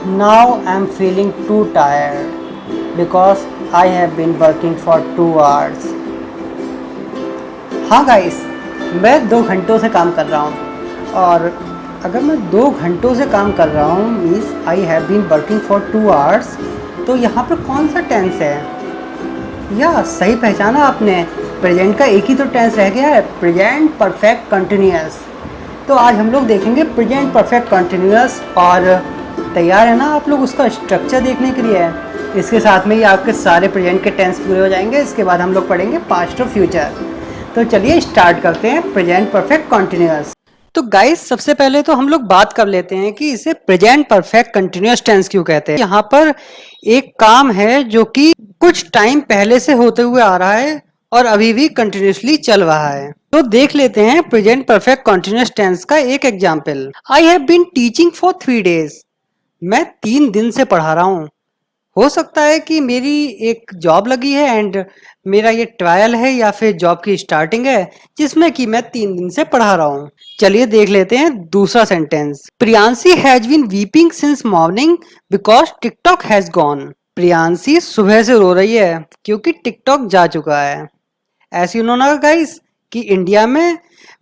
Now I'm feeling too tired because I have been working for 2 hours. हाँ guys, मैं 2 घंटों से काम कर रहा हूँ और अगर मैं 2 घंटों से काम कर रहा हूँ means I have been working for 2 hours, तो यहाँ पर कौन सा टेंस है? या सही पहचाना आपने, प्रेजेंट का एक ही तो टेंस रह गया है, प्रेजेंट परफेक्ट कंटिन्यूअस। तो आज हम लोग देखेंगे प्रेजेंट परफेक्ट कंटिन्यूअस। और तैयार है ना आप लोग उसका स्ट्रक्चर देखने के लिए? इसके साथ में ही आपके सारे प्रेजेंट के टेंस पूरे हो जाएंगे। इसके बाद हम लोग पढ़ेंगे पास्ट और फ्यूचर। तो चलिए स्टार्ट करते हैं प्रेजेंट परफेक्ट कंटिन्यूअस। तो गाइस, सबसे पहले तो हम लोग बात कर लेते हैं कि इसे प्रेजेंट परफेक्ट कंटिन्यूअस टेंस क्यों कहते हैं। यहाँ पर एक काम है जो कि कुछ टाइम पहले से होते हुए आ रहा है और अभी भी कंटिन्यूसली चल रहा है। तो देख लेते हैं प्रेजेंट परफेक्ट कंटिन्यूअस टेंस का एक example. I have been teaching for 3 days। मैं 3 दिन से पढ़ा रहा हूँ। हो सकता है कि मेरी एक जॉब लगी है एंड मेरा ये ट्रायल है या फिर जॉब की स्टार्टिंग है जिसमें कि मैं 3 दिन से पढ़ा रहा हूँ। चलिए देख लेते हैं दूसरा sentence. Priyanshi has been weeping since morning because TikTok has gone. Priyanshi सुबह से रो रही है क्योंकि टिकटॉक जा चुका है। ऐसे उन्होंने गाइस कि इंडिया में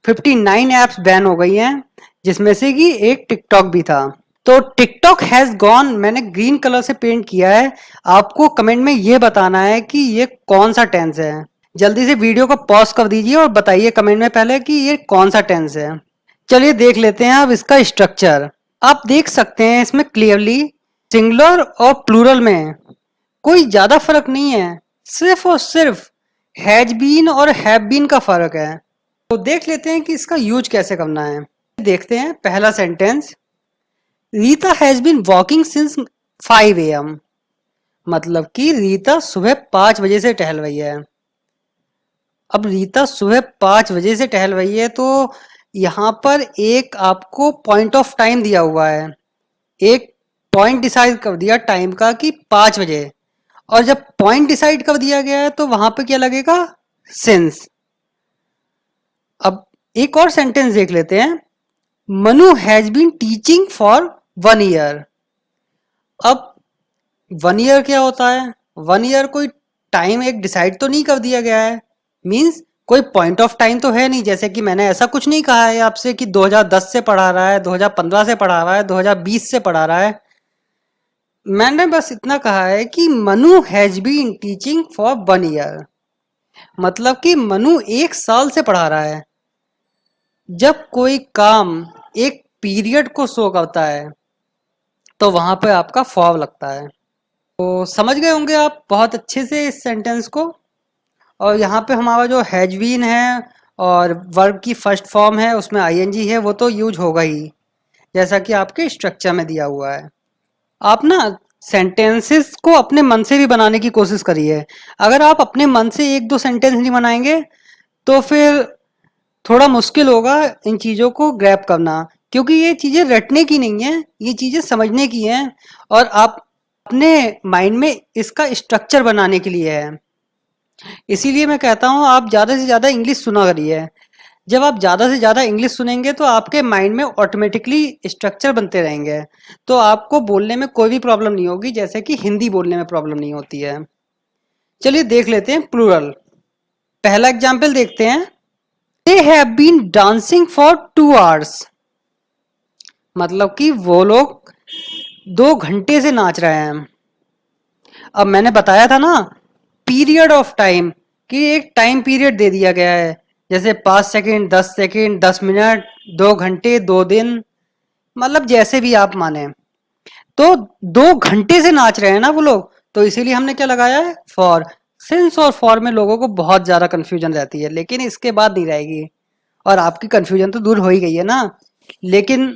59 ऐप्स बैन हो गई हैं जिसमें से कि एक टिकटॉक भी था। तो टिकटॉक हैज गॉन मैंने ग्रीन कलर से पेंट किया है। आपको कमेंट में ये बताना है कि ये कौन सा टेंस है। जल्दी से वीडियो को पॉज कर दीजिए और बताइए कमेंट में पहले कि ये कौन सा टेंस है। चलिए देख लेते हैं अब इसका स्ट्रक्चर। आप देख सकते हैं इसमें क्लियरली सिंगुलर और प्लूरल में कोई ज्यादा फर्क नहीं है, सिर्फ और सिर्फ हैज बीन और हैव बीन का फर्क है। तो देख लेते हैं कि इसका यूज कैसे करना है। देखते हैं पहला sentence. Rita has been walking since 5 AM। मतलब कि रीता सुबह 5 बजे से टहल रही है। अब रीता सुबह 5 बजे से टहल रही है तो यहाँ पर एक आपको पॉइंट ऑफ टाइम दिया हुआ है, एक पॉइंट डिसाइड कर दिया टाइम का कि 5 बजे। और जब पॉइंट डिसाइड कर दिया गया है तो वहां पे क्या लगेगा? सिंस। अब एक और सेंटेंस देख लेते हैं। Manu has been teaching for 1 year। अब 1 year क्या होता है? 1 year कोई टाइम एक डिसाइड तो नहीं कर दिया गया है, मींस कोई पॉइंट ऑफ टाइम तो है नहीं। जैसे कि मैंने ऐसा कुछ नहीं कहा है आपसे कि 2010 से पढ़ा रहा है, 2015 से पढ़ा रहा है, 2020 से पढ़ा रहा है। मैंने बस इतना कहा है कि Manu has been teaching for 1 year। मतलब कि मनु 1 साल से पढ़ा रहा है। जब कोई काम एक पीरियड को शो करता है तो वहां पे आपका फॉर लगता है। तो समझ गए होंगे आप बहुत अच्छे से इस सेंटेंस को। और यहाँ पे हमारा जो हैज बीन है और वर्ब की फर्स्ट फॉर्म है उसमें आईएनजी है वो तो यूज होगा ही, जैसा कि आपके स्ट्रक्चर में दिया हुआ है। आप ना सेंटेंसेस को अपने मन से भी बनाने की कोशिश करिए। अगर आप अपने मन से एक दो सेंटेंस नहीं बनाएंगे तो फिर थोड़ा मुश्किल होगा इन चीज़ों को ग्रैब करना, क्योंकि ये चीज़ें रटने की नहीं है, ये चीज़ें समझने की हैं और आप अपने माइंड में इसका स्ट्रक्चर बनाने के लिए है। इसीलिए मैं कहता हूँ आप ज़्यादा से ज़्यादा इंग्लिश सुना करिए। जब आप ज़्यादा से ज़्यादा इंग्लिश सुनेंगे तो आपके माइंड में ऑटोमेटिकली स्ट्रक्चर बनते रहेंगे, तो आपको बोलने में कोई भी प्रॉब्लम नहीं होगी, जैसे कि हिंदी बोलने में प्रॉब्लम नहीं होती है। चलिए देख लेते हैं प्लूरल। पहला एग्जाम्पल देखते हैं। They have been dancing for 2 hours। मतलब कि वो लोग 2 घंटे से नाच रहे हैं। अब मैंने बताया था ना पीरियड ऑफ टाइम, कि एक टाइम पीरियड दे दिया गया है, जैसे 5 सेकेंड, 10 सेकेंड, 10 मिनट, 2 घंटे, 2 दिन, मतलब जैसे भी आप माने। तो 2 घंटे से नाच रहे हैं ना वो लोग, तो इसीलिए हमने क्या लगाया है? फॉर। सिंस और फॉर में लोगों को बहुत ज्यादा कंफ्यूजन रहती है, लेकिन इसके बाद नहीं रहेगी। और आपकी कंफ्यूजन तो दूर हो ही गई है ना। लेकिन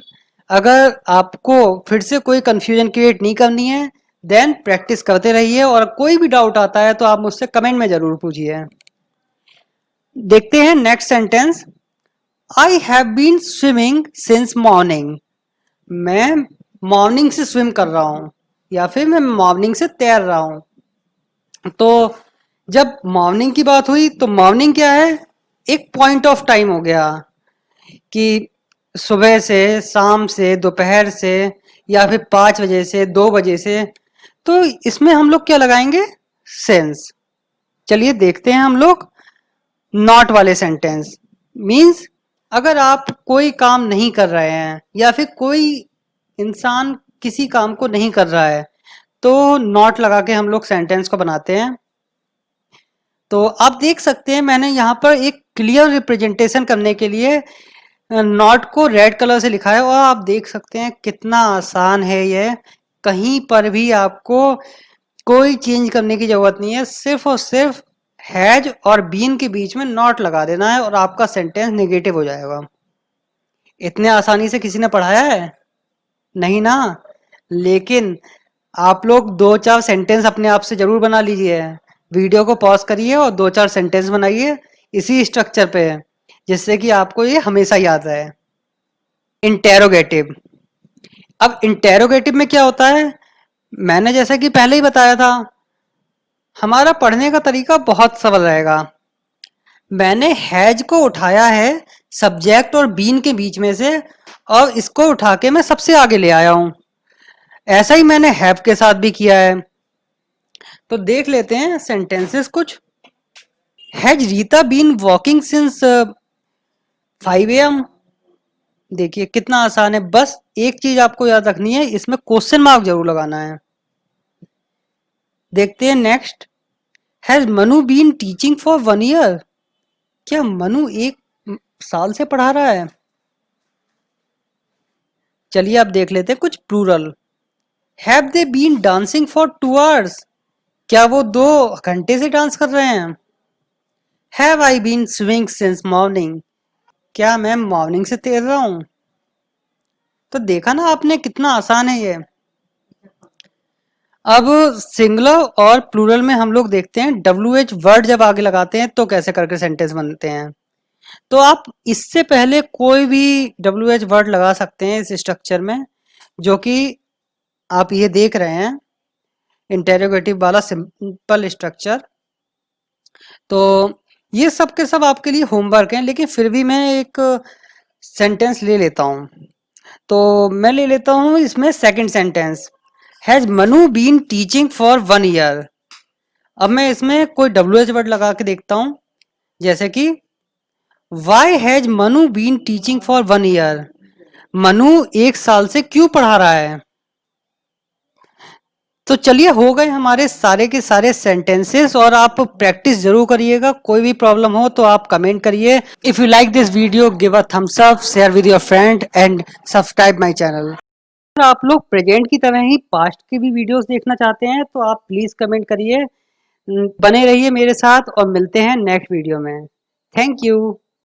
अगर आपको फिर से कोई कंफ्यूजन क्रिएट नहीं करनी है देन प्रैक्टिस करते रहिए, और कोई भी डाउट आता है तो आप मुझसे कमेंट में जरूर पूछिए। देखते हैं next sentence. I have been swimming since morning. मैं मॉर्निंग से स्विम कर रहा हूँ या फिर मैं मॉर्निंग से तैर रहा हूँ। तो जब मॉर्निंग की बात हुई तो मॉर्निंग क्या है? एक पॉइंट ऑफ टाइम हो गया कि सुबह से, शाम से, दोपहर से, या फिर 5 बजे से 2 बजे से, तो इसमें हम लोग क्या लगाएंगे? सेंस। चलिए देखते हैं हम लोग नॉट वाले सेंटेंस। मीन्स अगर आप कोई काम नहीं कर रहे हैं या फिर कोई इंसान किसी काम को नहीं कर रहा है, तो नॉट लगा के हम लोग सेंटेंस को बनाते हैं। तो आप देख सकते हैं मैंने यहाँ पर एक क्लियर रिप्रेजेंटेशन करने के लिए नॉट को रेड कलर से लिखा है, और आप देख सकते हैं कितना आसान है ये। कहीं पर भी आपको कोई चेंज करने की जरूरत नहीं है, सिर्फ और सिर्फ हैज और बीन के बीच में नॉट लगा देना है और आपका सेंटेंस नेगेटिव हो जाएगा। इतने आसानी से किसी ने पढ़ाया है? नहीं ना। लेकिन आप लोग 2-4 सेंटेंस अपने आप से जरूर बना लीजिए। वीडियो को पॉज करिए और 2-4 सेंटेंस बनाइए इसी स्ट्रक्चर पे, जिससे कि आपको ये हमेशा याद रहे। इंटेरोगेटिव। अब इंटेरोगेटिव में क्या होता है, मैंने जैसा कि पहले ही बताया था, हमारा पढ़ने का तरीका बहुत सरल रहेगा। मैंने हैज को उठाया है सब्जेक्ट और बीन के बीच में से, और इसको उठा के मैं सबसे आगे ले आया हूं। ऐसा ही मैंने हैव के साथ भी किया है। तो देख लेते हैं सेंटेंसेस कुछ। Has Rita been walking since 5 AM। देखिए कितना आसान है, बस एक चीज आपको याद रखनी है, इसमें क्वेश्चन मार्क जरूर लगाना है। देखते हैं next. Has Manu been teaching for 1 year। क्या मनु 1 साल से पढ़ा रहा है? चलिए आप देख लेते हैं कुछ plural. Have they been dancing for 2 hours। क्या वो 2 घंटे से डांस कर रहे हैं? Have I been swimming since morning. क्या मैं मॉर्निंग से तैर रहा हूं? तो देखा ना आपने कितना आसान है ये। अब सिंगुलर और प्लूरल में हम लोग देखते हैं WH वर्ड जब आगे लगाते हैं तो कैसे करके सेंटेंस बनते हैं। तो आप इससे पहले कोई भी WH वर्ड लगा सकते हैं इस स्ट्रक्चर में, जो कि आप ये देख रहे हैं इंटेरोगेटिव वाला सिंपल स्ट्रक्चर। तो ये सब के सब आपके लिए होमवर्क हैं, लेकिन फिर भी मैं एक सेंटेंस ले लेता हूँ। तो मैं ले लेता हूँ इसमें second sentence, has Manu been teaching for 1 year। अब मैं इसमें कोई WH वर्ड लगा के देखता हूँ, जैसे कि why has Manu been teaching for 1 year। Manu 1 साल से क्यों पढ़ा रहा है? तो चलिए हो गए हमारे सारे के सारे सेंटेंसेस, और आप प्रैक्टिस जरूर करिएगा। कोई भी प्रॉब्लम हो तो आप कमेंट करिए। If you like this video give a thumbs up, share with your friend and subscribe my channel. अगर आप लोग प्रेजेंट की तरह ही पास्ट के भी वीडियोस देखना चाहते हैं तो आप प्लीज कमेंट करिए। बने रहिए मेरे साथ और मिलते हैं नेक्स्ट वीडियो में। Thank you.